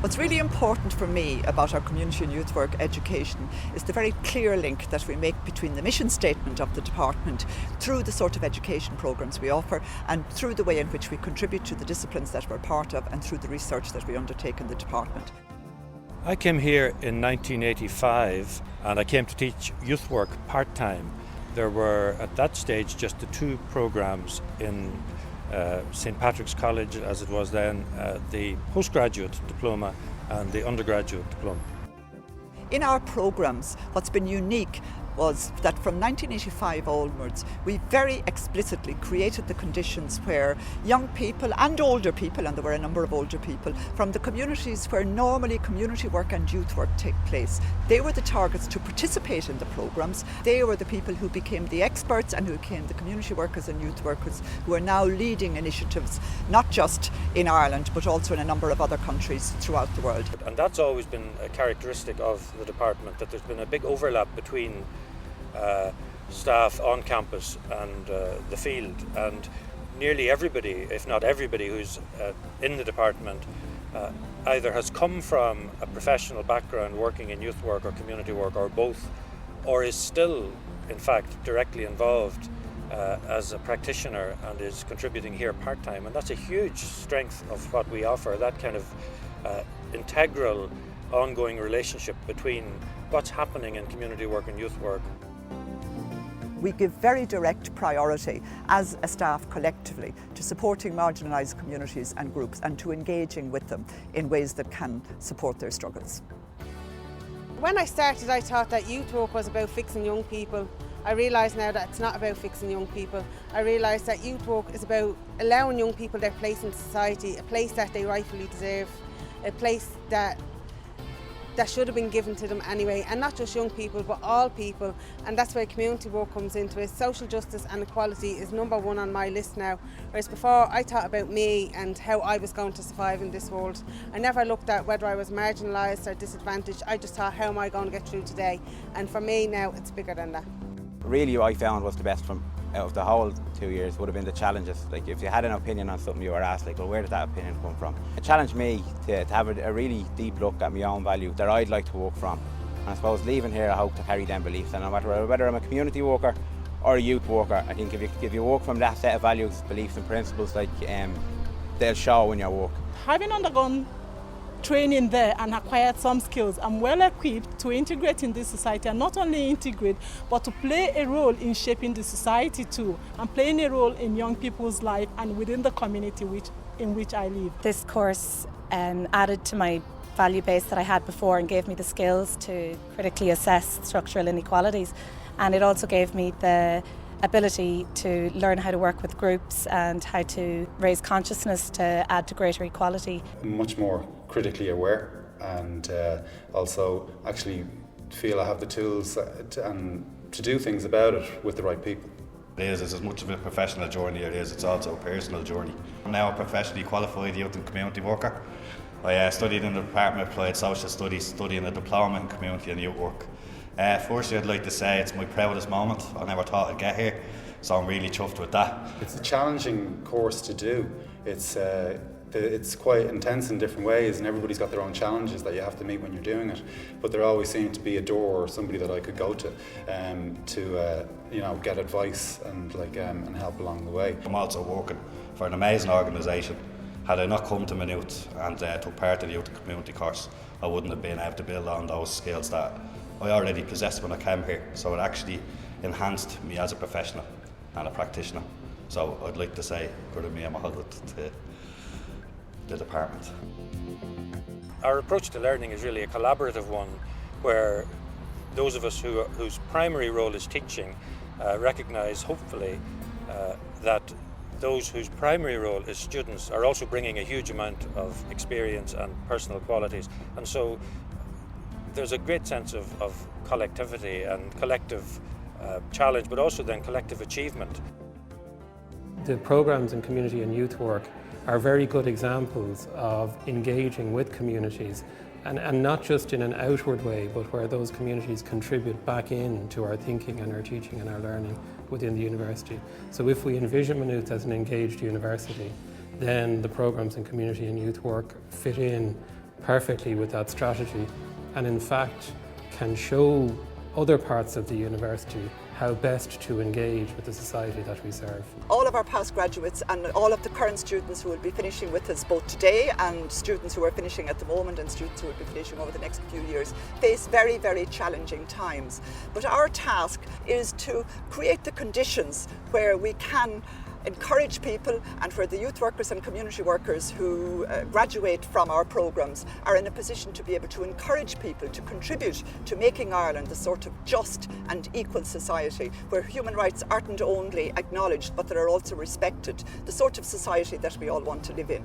What's really important for me about our community and youth work education is the very clear link that we make between the mission statement of the department through the sort of education programmes we offer and through the way in which we contribute to the disciplines that we're part of and through the research that we undertake in the department. I came here in 1985 and I came to teach youth work part-time. There were at that stage just the two programmes in St. Patrick's College, as it was then, the postgraduate diploma and the undergraduate diploma. In our programmes, what's been unique was that from 1985 onwards, we very explicitly created the conditions where young people and older people, and there were a number of older people, from the communities where normally community work and youth work take place, they were the targets to participate in the programmes. They were the people who became the experts and who became the community workers and youth workers who are now leading initiatives, not just in Ireland, but also in a number of other countries throughout the world. And that's always been a characteristic of the department, that there's been a big overlap between staff on campus and the field, and nearly everybody, if not everybody, who's in the department either has come from a professional background working in youth work or community work or both, or is still in fact directly involved as a practitioner and is contributing here part-time. And that's a huge strength of what we offer, that kind of integral ongoing relationship between what's happening in community work and youth work. We give very direct priority as a staff collectively to supporting marginalised communities and groups and to engaging with them in ways that can support their struggles. When I started, I thought that youth work was about fixing young people. I realise now that it's not about fixing young people. I realise that youth work is about allowing young people their place in society, a place that they rightfully deserve, a place that should have been given to them anyway, and not just young people but all people, and that's where community work comes into it. Social justice and equality is number one on my list now, whereas before I thought about me and how I was going to survive in this world. I never looked at whether I was marginalised or disadvantaged. I just thought, how am I going to get through today? And for me now it's bigger than that. Really what I found was the best from out of the whole 2 years would have been the challenges. Like if you had an opinion on something, you were asked like, well, where did that opinion come from? It challenged me to have a really deep look at my own value that I'd like to work from. And I suppose leaving here I hope to carry them beliefs, and no matter whether I'm a community worker or a youth worker, I think if you work from that set of values, beliefs and principles, like they'll show in your work. Having undergone training there and acquired some skills, I'm well equipped to integrate in this society, and not only integrate but to play a role in shaping the society too, and playing a role in young people's life and within the community in which I live. This course added to my value base that I had before and gave me the skills to critically assess structural inequalities, and it also gave me the ability to learn how to work with groups and how to raise consciousness to add to greater equality. Much more critically aware, and also actually feel I have the tools to do things about it with the right people. It's as much of a professional journey as it's also a personal journey. I'm now a professionally qualified youth and community worker. I studied in the Department of Applied Social Studies, studying a diploma in community and youth work. Firstly, I'd like to say it's my proudest moment. I never thought I'd get here, so I'm really chuffed with that. It's a challenging course to do. It's quite intense in different ways, and everybody's got their own challenges that you have to meet when you're doing it. But there always seemed to be a door or somebody that I could go to get advice and help along the way. I'm also working for an amazing organisation. Had I not come to Maynooth and took part in the youth and community course, I wouldn't have been able to build on those skills that I already possessed when I came here. So it actually enhanced me as a professional and a practitioner. So I'd like to say good me and my to the department. Our approach to learning is really a collaborative one, where those of us whose primary role is teaching recognise, hopefully, that those whose primary role is students are also bringing a huge amount of experience and personal qualities. And so there's a great sense of collectivity and collective challenge, but also then collective achievement. The programmes in community and youth work are very good examples of engaging with communities, and not just in an outward way, but where those communities contribute back into our thinking and our teaching and our learning within the university. So if we envision Maynooth as an engaged university, then the programmes in community and youth work fit in perfectly with that strategy, and in fact can show other parts of the university how best to engage with the society that we serve. All of our past graduates and all of the current students who will be finishing with us both today, and students who are finishing at the moment and students who will be finishing over the next few years, face very, very challenging times. But our task is to create the conditions where we can encourage people, and where the youth workers and community workers who graduate from our programmes are in a position to be able to encourage people to contribute to making Ireland the sort of just and equal society where human rights aren't only acknowledged but that are also respected, the sort of society that we all want to live in.